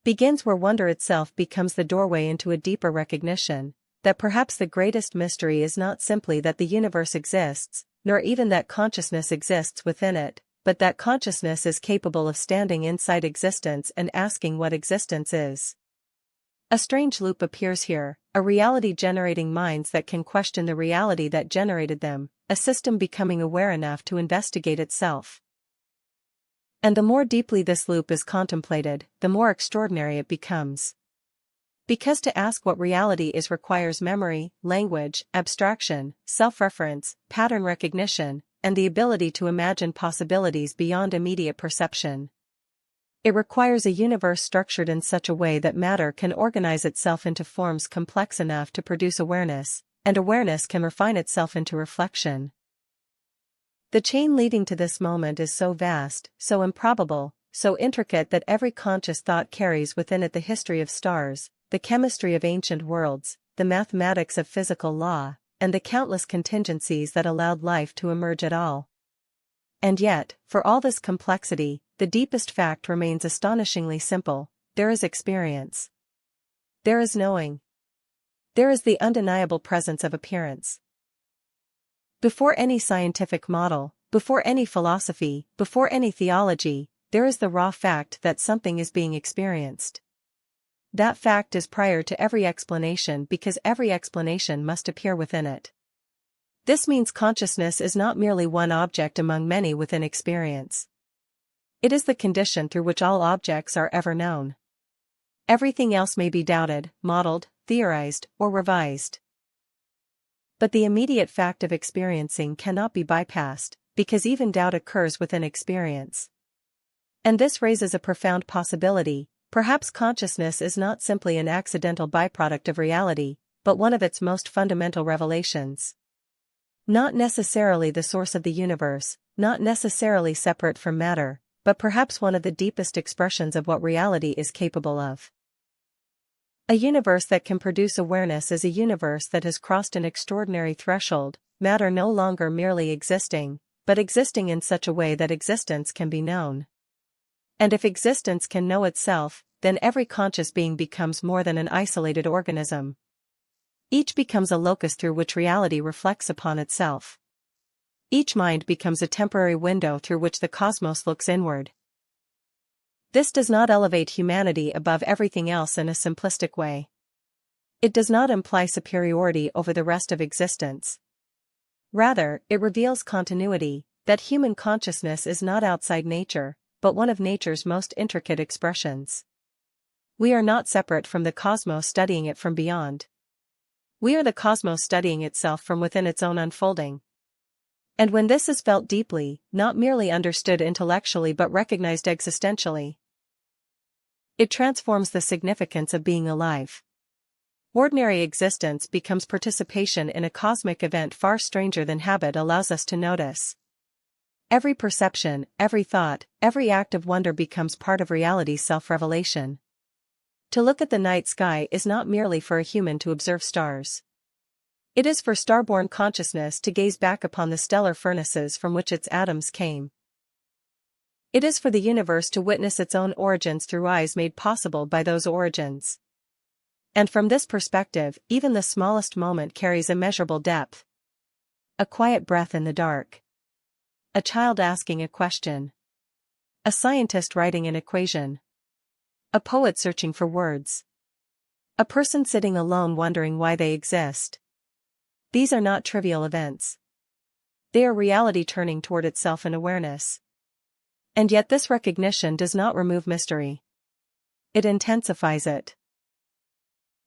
begins where wonder itself becomes the doorway into a deeper recognition that perhaps the greatest mystery is not simply that the universe exists, nor even that consciousness exists within it, but that consciousness is capable of standing inside existence and asking what existence is. A strange loop appears here, a reality generating minds that can question the reality that generated them, a system becoming aware enough to investigate itself. And the more deeply this loop is contemplated, the more extraordinary it becomes. Because to ask what reality is requires memory, language, abstraction, self-reference, pattern recognition, and the ability to imagine possibilities beyond immediate perception. It requires a universe structured in such a way that matter can organize itself into forms complex enough to produce awareness, and awareness can refine itself into reflection. The chain leading to this moment is so vast, so improbable, so intricate that every conscious thought carries within it the history of stars, the chemistry of ancient worlds, the mathematics of physical law, and the countless contingencies that allowed life to emerge at all. And yet, for all this complexity, the deepest fact remains astonishingly simple: there is experience. There is knowing. There is the undeniable presence of appearance. Before any scientific model, before any philosophy, before any theology, there is the raw fact that something is being experienced. That fact is prior to every explanation because every explanation must appear within it. This means consciousness is not merely one object among many within experience. It is the condition through which all objects are ever known. Everything else may be doubted, modeled, theorized, or revised. But the immediate fact of experiencing cannot be bypassed, because even doubt occurs within experience. And this raises a profound possibility: perhaps consciousness is not simply an accidental byproduct of reality, but one of its most fundamental revelations. Not necessarily the source of the universe, not necessarily separate from matter, but perhaps one of the deepest expressions of what reality is capable of. A universe that can produce awareness is a universe that has crossed an extraordinary threshold, matter no longer merely existing, but existing in such a way that existence can be known. And if existence can know itself, then every conscious being becomes more than an isolated organism. Each becomes a locus through which reality reflects upon itself. Each mind becomes a temporary window through which the cosmos looks inward. This does not elevate humanity above everything else in a simplistic way. It does not imply superiority over the rest of existence. Rather, it reveals continuity, that human consciousness is not outside nature, but one of nature's most intricate expressions. We are not separate from the cosmos studying it from beyond. We are the cosmos studying itself from within its own unfolding. And when this is felt deeply, not merely understood intellectually but recognized existentially, it transforms the significance of being alive. Ordinary existence becomes participation in a cosmic event far stranger than habit allows us to notice. Every perception, every thought, every act of wonder becomes part of reality's self-revelation. To look at the night sky is not merely for a human to observe stars. It is for starborn consciousness to gaze back upon the stellar furnaces from which its atoms came. It is for the universe to witness its own origins through eyes made possible by those origins. And from this perspective, even the smallest moment carries immeasurable depth. A quiet breath in the dark. A child asking a question. A scientist writing an equation. A poet searching for words. A person sitting alone wondering why they exist. These are not trivial events. They are reality turning toward itself in awareness. And yet this recognition does not remove mystery. It intensifies it.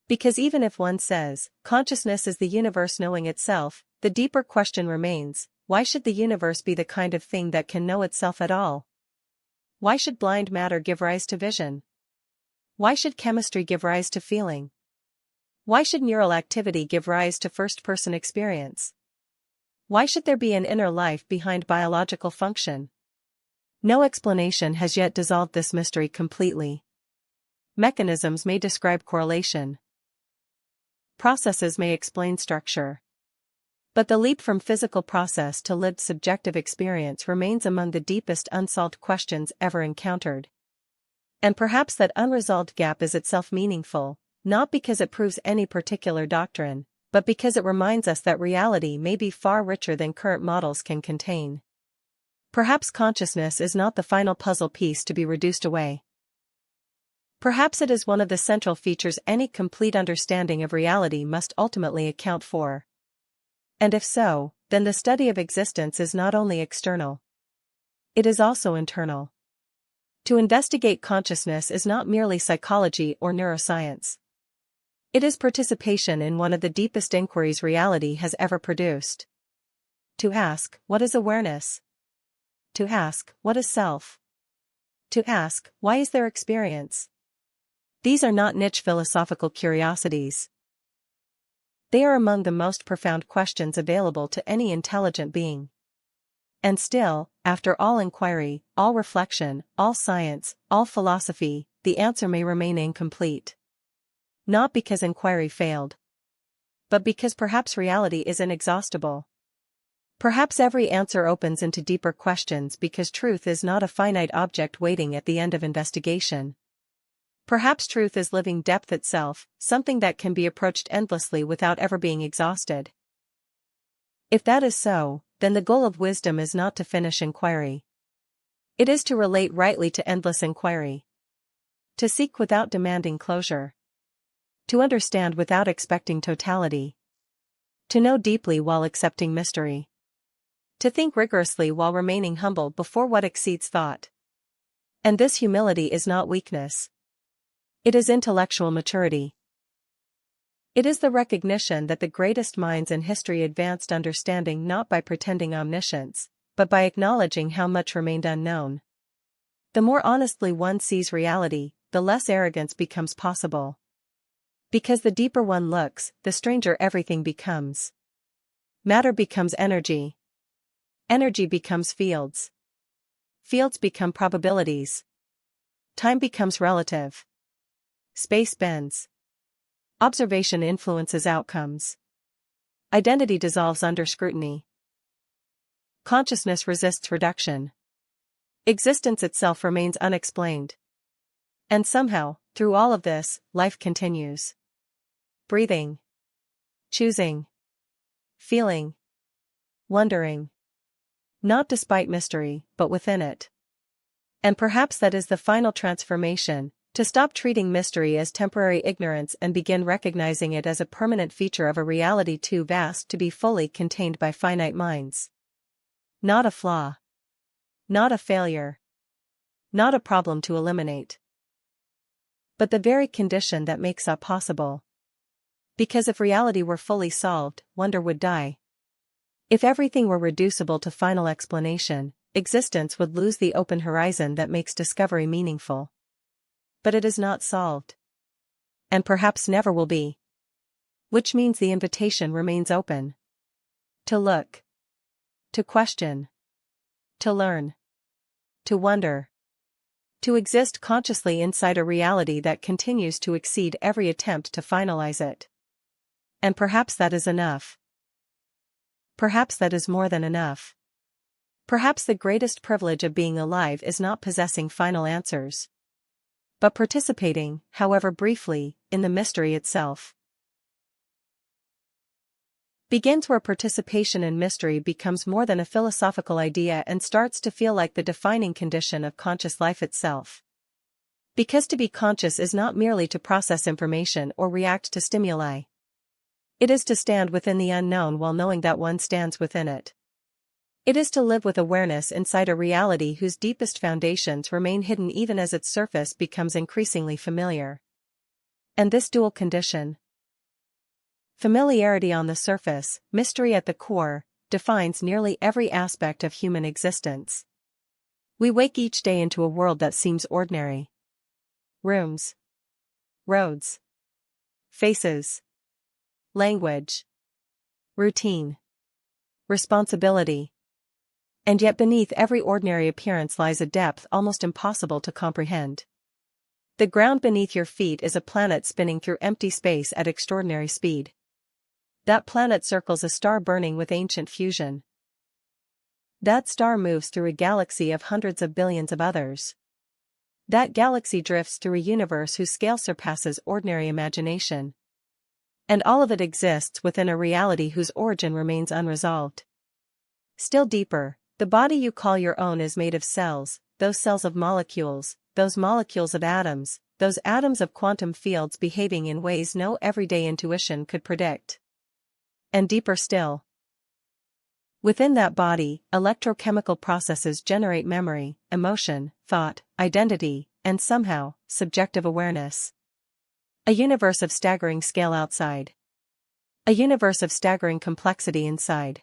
Because even if one says, consciousness is the universe knowing itself, the deeper question remains: why should the universe be the kind of thing that can know itself at all? Why should blind matter give rise to vision? Why should chemistry give rise to feeling? Why should neural activity give rise to first-person experience? Why should there be an inner life behind biological function? No explanation has yet dissolved this mystery completely. Mechanisms may describe correlation. Processes may explain structure. But the leap from physical process to lived subjective experience remains among the deepest unsolved questions ever encountered. And perhaps that unresolved gap is itself meaningful, not because it proves any particular doctrine, but because it reminds us that reality may be far richer than current models can contain. Perhaps consciousness is not the final puzzle piece to be reduced away. Perhaps it is one of the central features any complete understanding of reality must ultimately account for. And if so, then the study of existence is not only external. It is also internal. To investigate consciousness is not merely psychology or neuroscience. It is participation in one of the deepest inquiries reality has ever produced. To ask, what is awareness? To ask, what is self? To ask, why is there experience? These are not niche philosophical curiosities. They are among the most profound questions available to any intelligent being. And still, after all inquiry, all reflection, all science, all philosophy, the answer may remain incomplete. Not because inquiry failed, but because perhaps reality is inexhaustible. Perhaps every answer opens into deeper questions because truth is not a finite object waiting at the end of investigation. Perhaps truth is living depth itself, something that can be approached endlessly without ever being exhausted. If that is so, then the goal of wisdom is not to finish inquiry. It is to relate rightly to endless inquiry. To seek without demanding closure. To understand without expecting totality. To know deeply while accepting mystery. To think rigorously while remaining humble before what exceeds thought. And this humility is not weakness. It is intellectual maturity. It is the recognition that the greatest minds in history advanced understanding not by pretending omniscience, but by acknowledging how much remained unknown. The more honestly one sees reality, the less arrogance becomes possible. Because the deeper one looks, the stranger everything becomes. Matter becomes energy. Energy becomes fields. Fields become probabilities. Time becomes relative. Space bends. Observation influences outcomes. Identity dissolves under scrutiny. Consciousness resists reduction. Existence itself remains unexplained. And somehow, through all of this, life continues. Breathing. Choosing. Feeling. Wondering. Not despite mystery, but within it. And perhaps that is the final transformation. To stop treating mystery as temporary ignorance and begin recognizing it as a permanent feature of a reality too vast to be fully contained by finite minds. Not a flaw. Not a failure. Not a problem to eliminate. But the very condition that makes that possible. Because if reality were fully solved, wonder would die. If everything were reducible to final explanation, existence would lose the open horizon that makes discovery meaningful. But it is not solved. And perhaps never will be. Which means the invitation remains open. To look. To question. To learn. To wonder. To exist consciously inside a reality that continues to exceed every attempt to finalize it. And perhaps that is enough. Perhaps that is more than enough. Perhaps the greatest privilege of being alive is not possessing final answers, but participating, however briefly, in the mystery itself. Begins where participation in mystery becomes more than a philosophical idea and starts to feel like the defining condition of conscious life itself. Because to be conscious is not merely to process information or react to stimuli. It is to stand within the unknown while knowing that one stands within it. It is to live with awareness inside a reality whose deepest foundations remain hidden even as its surface becomes increasingly familiar. And this dual condition, familiarity on the surface, mystery at the core, defines nearly every aspect of human existence. We wake each day into a world that seems ordinary. Rooms, roads, faces, language, routine, responsibility. And yet beneath every ordinary appearance lies a depth almost impossible to comprehend. The ground beneath your feet is a planet spinning through empty space at extraordinary speed. That planet circles a star burning with ancient fusion. That star moves through a galaxy of hundreds of billions of others. That galaxy drifts through a universe whose scale surpasses ordinary imagination. And all of it exists within a reality whose origin remains unresolved. Still deeper, the body you call your own is made of cells, those cells of molecules, those molecules of atoms, those atoms of quantum fields behaving in ways no everyday intuition could predict. And deeper still, within that body, electrochemical processes generate memory, emotion, thought, identity, and somehow, subjective awareness. A universe of staggering scale outside. A universe of staggering complexity inside.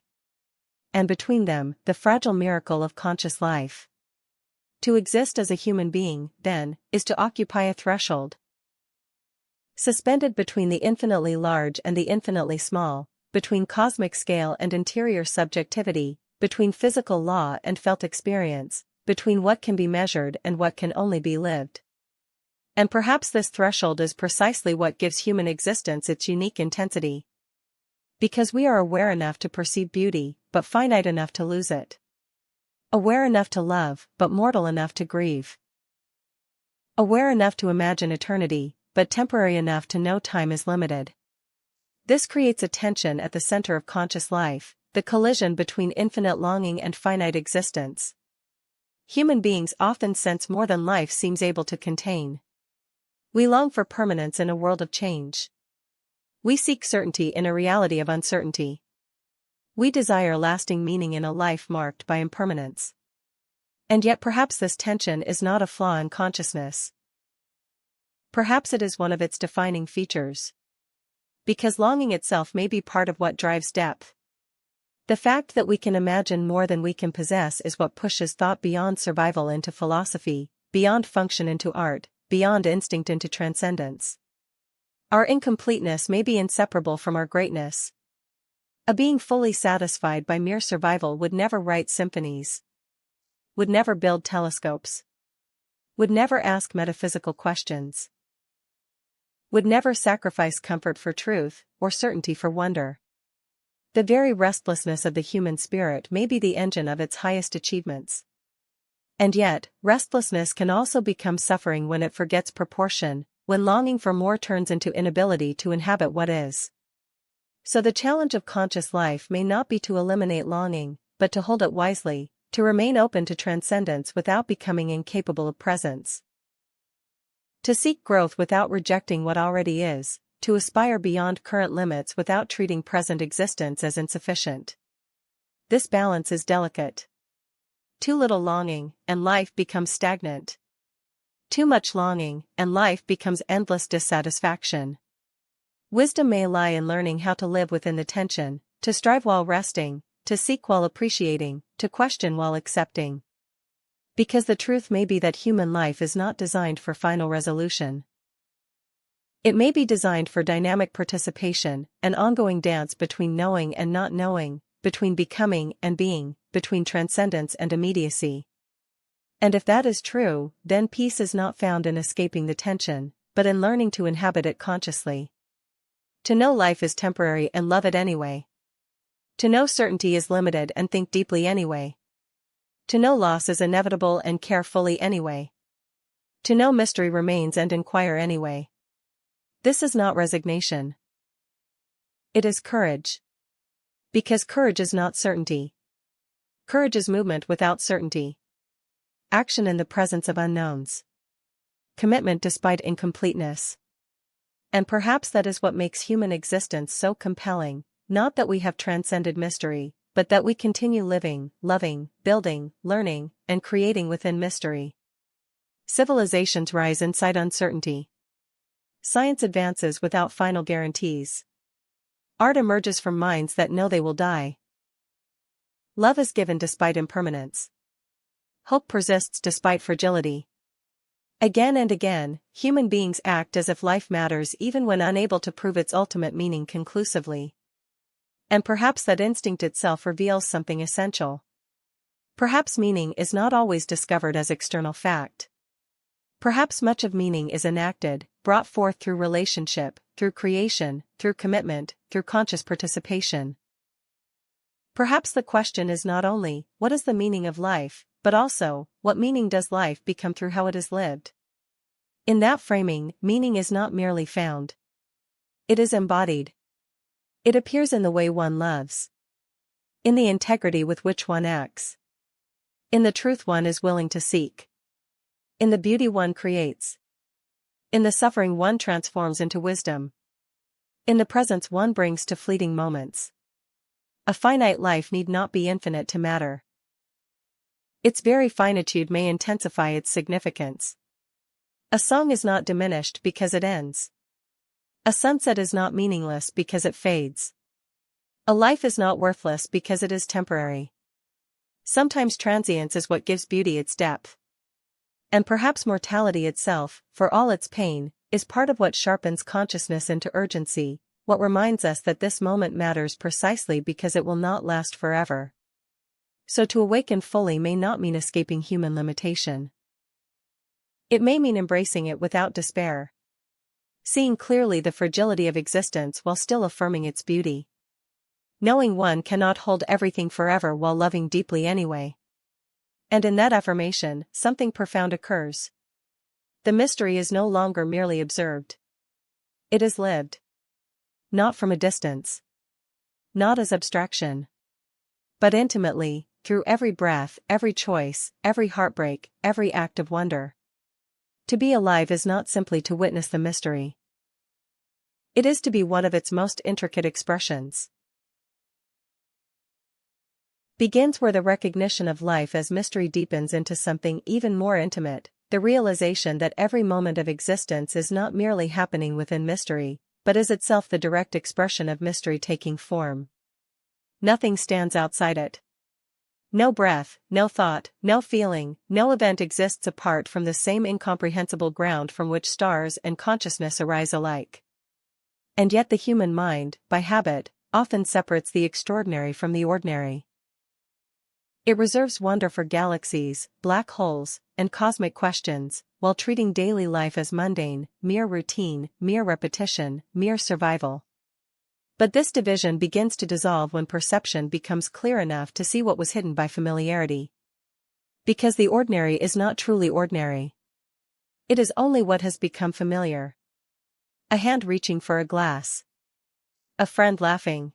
And between them, the fragile miracle of conscious life. To exist as a human being, then, is to occupy a threshold. Suspended between the infinitely large and the infinitely small, between cosmic scale and interior subjectivity, between physical law and felt experience, between what can be measured and what can only be lived. And perhaps this threshold is precisely what gives human existence its unique intensity. Because we are aware enough to perceive beauty, but finite enough to lose it. Aware enough to love, but mortal enough to grieve. Aware enough to imagine eternity, but temporary enough to know time is limited. This creates a tension at the center of conscious life, the collision between infinite longing and finite existence. Human beings often sense more than life seems able to contain. We long for permanence in a world of change. We seek certainty in a reality of uncertainty. We desire lasting meaning in a life marked by impermanence. And yet perhaps this tension is not a flaw in consciousness. Perhaps it is one of its defining features. Because longing itself may be part of what drives depth. The fact that we can imagine more than we can possess is what pushes thought beyond survival into philosophy, beyond function into art, beyond instinct into transcendence. Our incompleteness may be inseparable from our greatness. A being fully satisfied by mere survival would never write symphonies, would never build telescopes, would never ask metaphysical questions, would never sacrifice comfort for truth, or certainty for wonder. The very restlessness of the human spirit may be the engine of its highest achievements. And yet, restlessness can also become suffering when it forgets proportion, when longing for more turns into inability to inhabit what is. So the challenge of conscious life may not be to eliminate longing, but to hold it wisely, to remain open to transcendence without becoming incapable of presence. To seek growth without rejecting what already is, to aspire beyond current limits without treating present existence as insufficient. This balance is delicate. Too little longing, and life becomes stagnant. Too much longing, and life becomes endless dissatisfaction. Wisdom may lie in learning how to live within the tension, to strive while resting, to seek while appreciating, to question while accepting. Because the truth may be that human life is not designed for final resolution. It may be designed for dynamic participation, an ongoing dance between knowing and not knowing, between becoming and being, between transcendence and immediacy. And if that is true, then peace is not found in escaping the tension, but in learning to inhabit it consciously. To know life is temporary and love it anyway. To know certainty is limited and think deeply anyway. To know loss is inevitable and care fully anyway. To know mystery remains and inquire anyway. This is not resignation. It is courage. Because courage is not certainty. Courage is movement without certainty. Action in the presence of unknowns. Commitment despite incompleteness. And perhaps that is what makes human existence so compelling, not that we have transcended mystery, but that we continue living, loving, building, learning, and creating within mystery. Civilizations rise inside uncertainty. Science advances without final guarantees. Art emerges from minds that know they will die. Love is given despite impermanence. Hope persists despite fragility. Again and again, human beings act as if life matters even when unable to prove its ultimate meaning conclusively. And perhaps that instinct itself reveals something essential. Perhaps meaning is not always discovered as external fact. Perhaps much of meaning is enacted, brought forth through relationship, through creation, through commitment, through conscious participation. Perhaps the question is not only, what is the meaning of life, but also, what meaning does life become through how it is lived? In that framing, meaning is not merely found. It is embodied. It appears in the way one loves, in the integrity with which one acts, in the truth one is willing to seek, in the beauty one creates, in the suffering one transforms into wisdom, in the presence one brings to fleeting moments. A finite life need not be infinite to matter. Its very finitude may intensify its significance. A song is not diminished because it ends. A sunset is not meaningless because it fades. A life is not worthless because it is temporary. Sometimes transience is what gives beauty its depth. And perhaps mortality itself, for all its pain, is part of what sharpens consciousness into urgency, what reminds us that this moment matters precisely because it will not last forever. So to awaken fully may not mean escaping human limitation. It may mean embracing it without despair. Seeing clearly the fragility of existence while still affirming its beauty. Knowing one cannot hold everything forever while loving deeply anyway. And in that affirmation, something profound occurs. The mystery is no longer merely observed. It is lived. Not from a distance. Not as abstraction. But intimately, through every breath, every choice, every heartbreak, every act of wonder. To be alive is not simply to witness the mystery. It is to be one of its most intricate expressions. Begins where the recognition of life as mystery deepens into something even more intimate, the realization that every moment of existence is not merely happening within mystery, but is itself the direct expression of mystery taking form. Nothing stands outside it. No breath, no thought, no feeling, no event exists apart from the same incomprehensible ground from which stars and consciousness arise alike. And yet the human mind, by habit, often separates the extraordinary from the ordinary. It reserves wonder for galaxies, black holes, and cosmic questions, while treating daily life as mundane, mere routine, mere repetition, mere survival. But this division begins to dissolve when perception becomes clear enough to see what was hidden by familiarity. Because the ordinary is not truly ordinary. It is only what has become familiar. A hand reaching for a glass. A friend laughing.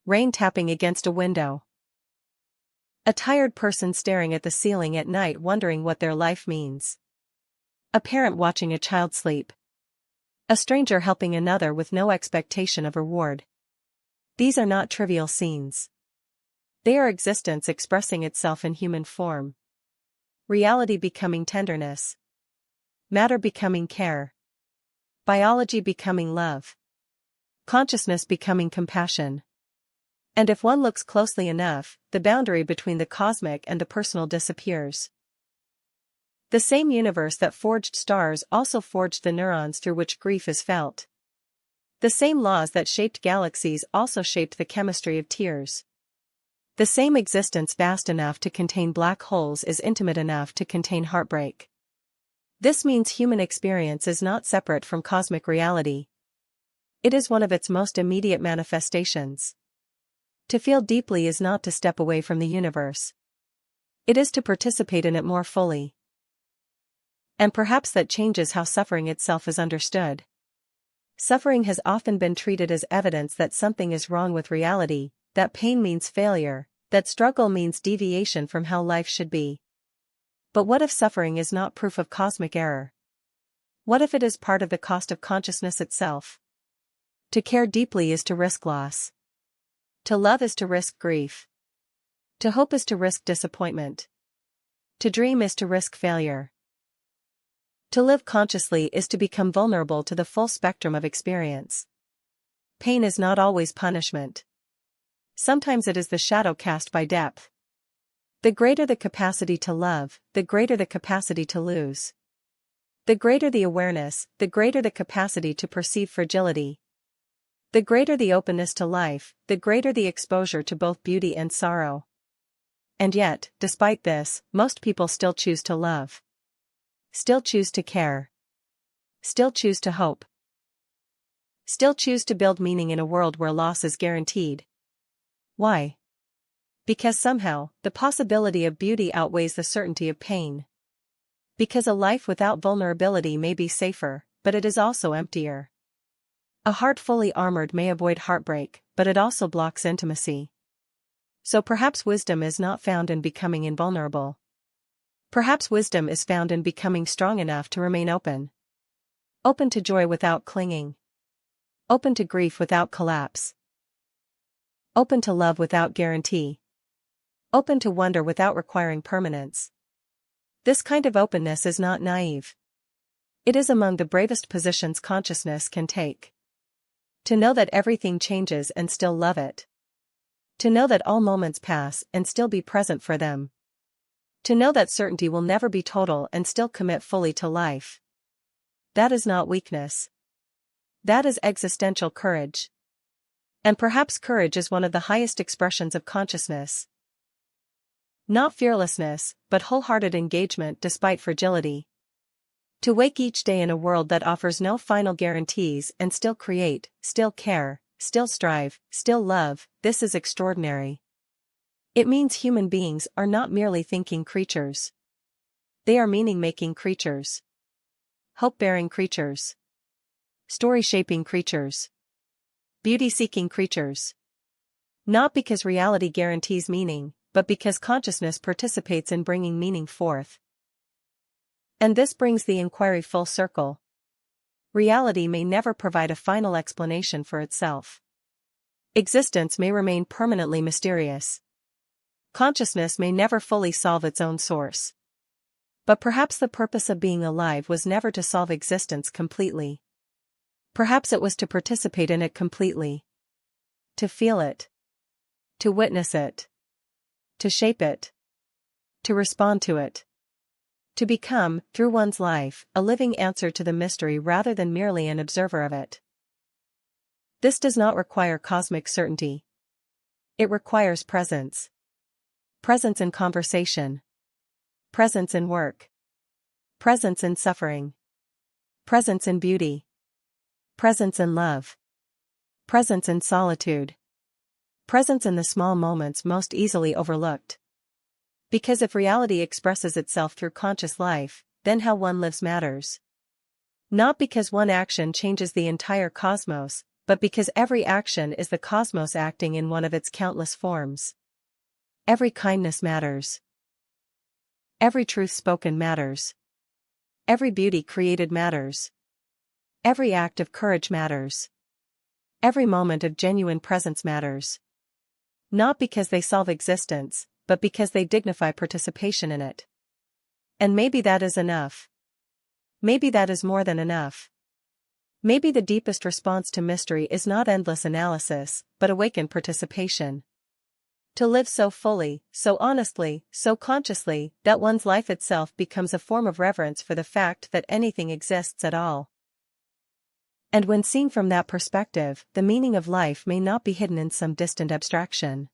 Rain tapping against a window. A tired person staring at the ceiling at night wondering what their life means. A parent watching a child sleep. A stranger helping another with no expectation of reward. These are not trivial scenes. They are existence expressing itself in human form. Reality becoming tenderness. Matter becoming care. Biology becoming love. Consciousness becoming compassion. And if one looks closely enough, the boundary between the cosmic and the personal disappears. The same universe that forged stars also forged the neurons through which grief is felt. The same laws that shaped galaxies also shaped the chemistry of tears. The same existence vast enough to contain black holes is intimate enough to contain heartbreak. This means human experience is not separate from cosmic reality. It is one of its most immediate manifestations. To feel deeply is not to step away from the universe. It is to participate in it more fully. And perhaps that changes how suffering itself is understood. Suffering has often been treated as evidence that something is wrong with reality, that pain means failure, that struggle means deviation from how life should be. But what if suffering is not proof of cosmic error? What if it is part of the cost of consciousness itself? To care deeply is to risk loss. To love is to risk grief. To hope is to risk disappointment. To dream is to risk failure. To live consciously is to become vulnerable to the full spectrum of experience. Pain is not always punishment. Sometimes it is the shadow cast by depth. The greater the capacity to love, the greater the capacity to lose. The greater the awareness, the greater the capacity to perceive fragility. The greater the openness to life, the greater the exposure to both beauty and sorrow. And yet, despite this, most people still choose to love. Still choose to care. Still choose to hope. Still choose to build meaning in a world where loss is guaranteed. Why? Because somehow, the possibility of beauty outweighs the certainty of pain. Because a life without vulnerability may be safer, but it is also emptier. A heart fully armored may avoid heartbreak, but it also blocks intimacy. So perhaps wisdom is not found in becoming invulnerable. Perhaps wisdom is found in becoming strong enough to remain open. Open to joy without clinging. Open to grief without collapse. Open to love without guarantee. Open to wonder without requiring permanence. This kind of openness is not naive. It is among the bravest positions consciousness can take. To know that everything changes and still love it. To know that all moments pass and still be present for them. To know that certainty will never be total and still commit fully to life. That is not weakness. That is existential courage. And perhaps courage is one of the highest expressions of consciousness. Not fearlessness, but wholehearted engagement despite fragility. To wake each day in a world that offers no final guarantees and still create, still care, still strive, still love, this is extraordinary. It means human beings are not merely thinking creatures. They are meaning-making creatures. Hope-bearing creatures. Story-shaping creatures. Beauty-seeking creatures. Not because reality guarantees meaning, but because consciousness participates in bringing meaning forth. And this brings the inquiry full circle. Reality may never provide a final explanation for itself. Existence may remain permanently mysterious. Consciousness may never fully solve its own source. But perhaps the purpose of being alive was never to solve existence completely. Perhaps it was to participate in it completely. To feel it. To witness it. To shape it. To respond to it. To become, through one's life, a living answer to the mystery rather than merely an observer of it. This does not require cosmic certainty. It requires presence. Presence in conversation. Presence in work. Presence in suffering. Presence in beauty. Presence in love. Presence in solitude. Presence in the small moments most easily overlooked. Because if reality expresses itself through conscious life, then how one lives matters. Not because one action changes the entire cosmos, but because every action is the cosmos acting in one of its countless forms. Every kindness matters. Every truth spoken matters. Every beauty created matters. Every act of courage matters. Every moment of genuine presence matters. Not because they solve existence, but because they dignify participation in it. And maybe that is enough. Maybe that is more than enough. Maybe the deepest response to mystery is not endless analysis, but awakened participation. To live so fully, so honestly, so consciously, that one's life itself becomes a form of reverence for the fact that anything exists at all. And when seen from that perspective, the meaning of life may not be hidden in some distant abstraction.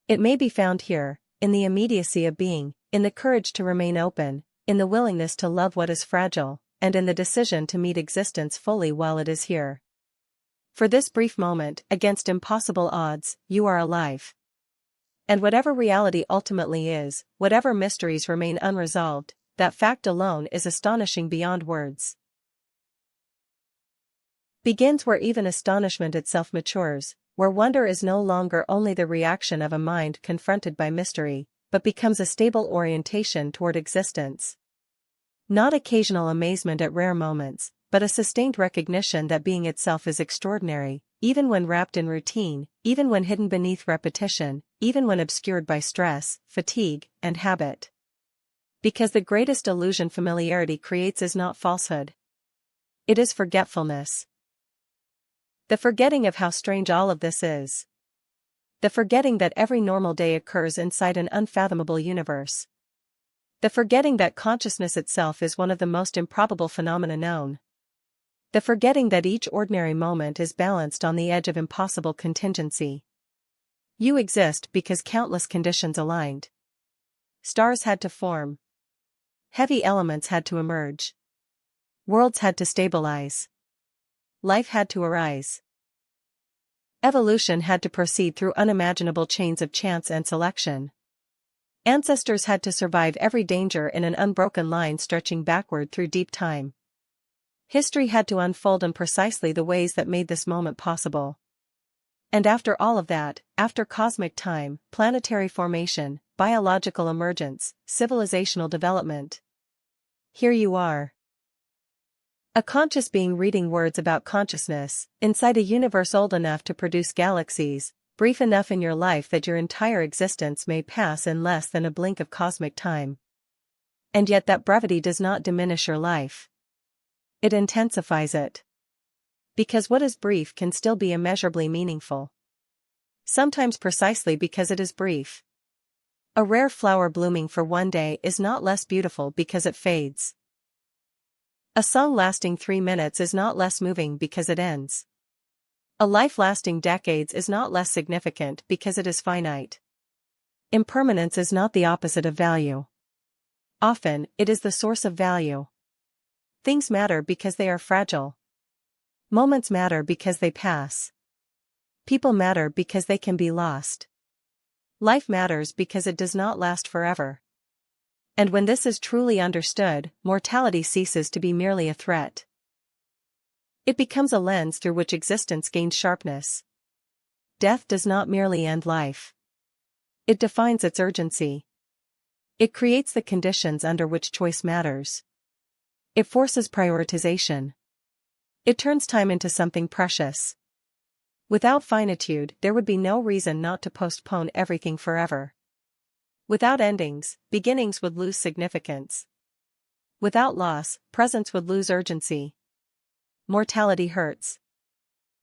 It may be found here, in the immediacy of being, in the courage to remain open, in the willingness to love what is fragile, and in the decision to meet existence fully while it is here. For this brief moment, against impossible odds, you are alive. And whatever reality ultimately is, whatever mysteries remain unresolved, that fact alone is astonishing beyond words. Begins where even astonishment itself matures, where wonder is no longer only the reaction of a mind confronted by mystery, but becomes a stable orientation toward existence. Not occasional amazement at rare moments, but a sustained recognition that being itself is extraordinary, even when wrapped in routine, even when hidden beneath repetition, even when obscured by stress, fatigue, and habit. Because the greatest illusion familiarity creates is not falsehood. It is forgetfulness. The forgetting of how strange all of this is. The forgetting that every normal day occurs inside an unfathomable universe. The forgetting that consciousness itself is one of the most improbable phenomena known. The forgetting that each ordinary moment is balanced on the edge of impossible contingency. You exist because countless conditions aligned. Stars had to form. Heavy elements had to emerge. Worlds had to stabilize. Life had to arise. Evolution had to proceed through unimaginable chains of chance and selection. Ancestors had to survive every danger in an unbroken line stretching backward through deep time. History had to unfold in precisely the ways that made this moment possible. And after all of that, after cosmic time, planetary formation, biological emergence, civilizational development, here you are. A conscious being reading words about consciousness, inside a universe old enough to produce galaxies, brief enough in your life that your entire existence may pass in less than a blink of cosmic time. And yet that brevity does not diminish your life. It intensifies it. Because what is brief can still be immeasurably meaningful. Sometimes precisely because it is brief. A rare flower blooming for one day is not less beautiful because it fades. A song lasting 3 minutes is not less moving because it ends. A life lasting decades is not less significant because it is finite. Impermanence is not the opposite of value. Often, it is the source of value. Things matter because they are fragile. Moments matter because they pass. People matter because they can be lost. Life matters because it does not last forever. And when this is truly understood, mortality ceases to be merely a threat. It becomes a lens through which existence gains sharpness. Death does not merely end life. It defines its urgency. It creates the conditions under which choice matters. It forces prioritization. It turns time into something precious. Without finitude, there would be no reason not to postpone everything forever. Without endings, beginnings would lose significance. Without loss, presence would lose urgency. Mortality hurts.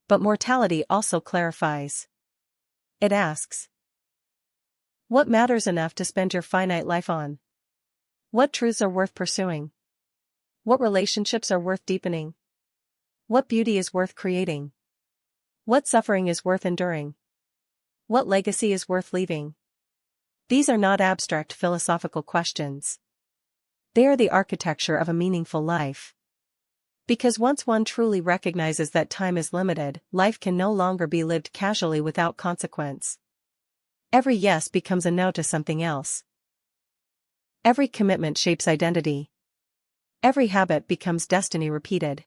But mortality also clarifies. It asks, what matters enough to spend your finite life on? What truths are worth pursuing? What relationships are worth deepening? What beauty is worth creating? What suffering is worth enduring? What legacy is worth leaving? These are not abstract philosophical questions. They are the architecture of a meaningful life. Because once one truly recognizes that time is limited, life can no longer be lived casually without consequence. Every yes becomes a no to something else. Every commitment shapes identity. Every habit becomes destiny repeated.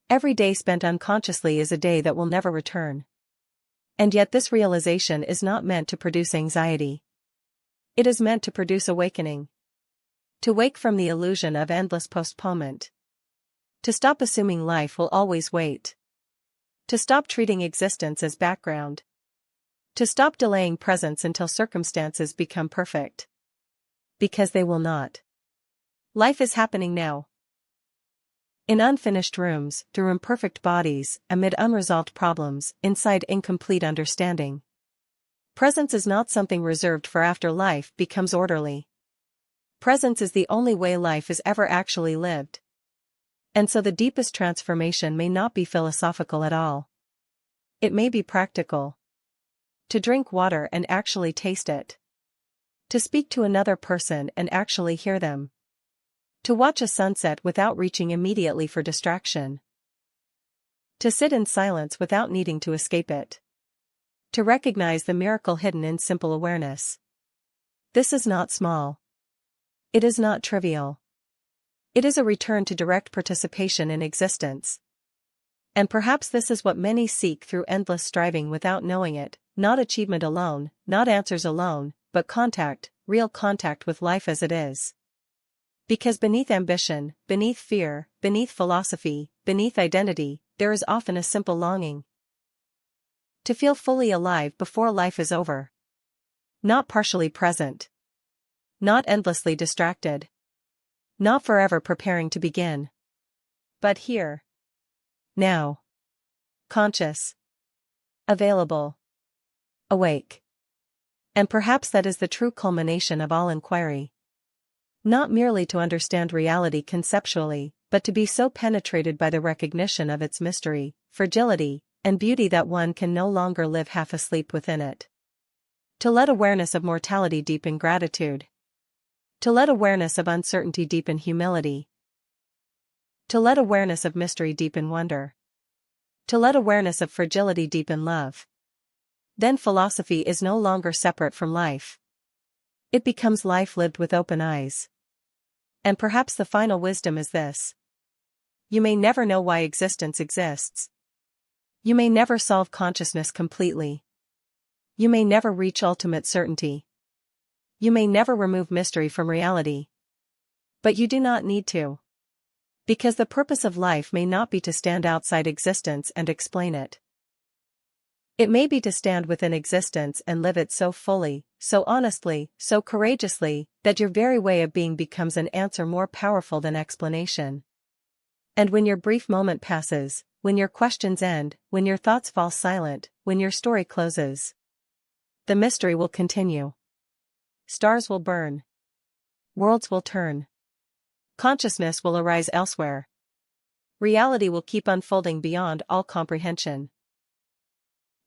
Every day spent unconsciously is a day that will never return. And yet this realization is not meant to produce anxiety. It is meant to produce awakening. To wake from the illusion of endless postponement. To stop assuming life will always wait. To stop treating existence as background. To stop delaying presence until circumstances become perfect. Because they will not. Life is happening now. In unfinished rooms, through imperfect bodies, amid unresolved problems, inside incomplete understanding. Presence is not something reserved for after life becomes orderly. Presence is the only way life is ever actually lived. And so the deepest transformation may not be philosophical at all. It may be practical. To drink water and actually taste it. To speak to another person and actually hear them. To watch a sunset without reaching immediately for distraction. To sit in silence without needing to escape it. To recognize the miracle hidden in simple awareness. This is not small. It is not trivial. It is a return to direct participation in existence. And perhaps this is what many seek through endless striving without knowing it, not achievement alone, not answers alone, but contact, real contact with life as it is. Because beneath ambition, beneath fear, beneath philosophy, beneath identity, there is often a simple longing. To feel fully alive before life is over. Not partially present. Not endlessly distracted. Not forever preparing to begin. But here. Now. Conscious. Available. Awake. And perhaps that is the true culmination of all inquiry. Not merely to understand reality conceptually, but to be so penetrated by the recognition of its mystery, fragility, and beauty that one can no longer live half asleep within it. To let awareness of mortality deepen gratitude. To let awareness of uncertainty deepen humility. To let awareness of mystery deepen wonder. To let awareness of fragility deepen love. Then philosophy is no longer separate from life. It becomes life lived with open eyes. And perhaps the final wisdom is this. You may never know why existence exists. You may never solve consciousness completely. You may never reach ultimate certainty. You may never remove mystery from reality. But you do not need to. Because the purpose of life may not be to stand outside existence and explain it. It may be to stand within existence and live it so fully, so honestly, so courageously, that your very way of being becomes an answer more powerful than explanation. And when your brief moment passes, when your questions end, when your thoughts fall silent, when your story closes, the mystery will continue. Stars will burn. Worlds will turn. Consciousness will arise elsewhere. Reality will keep unfolding beyond all comprehension.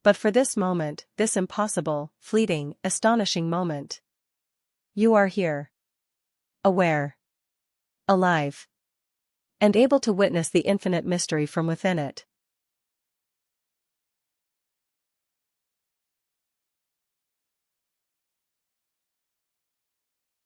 But for this moment, this impossible, fleeting, astonishing moment, you are here. Aware. Alive. And able to witness the infinite mystery from within it.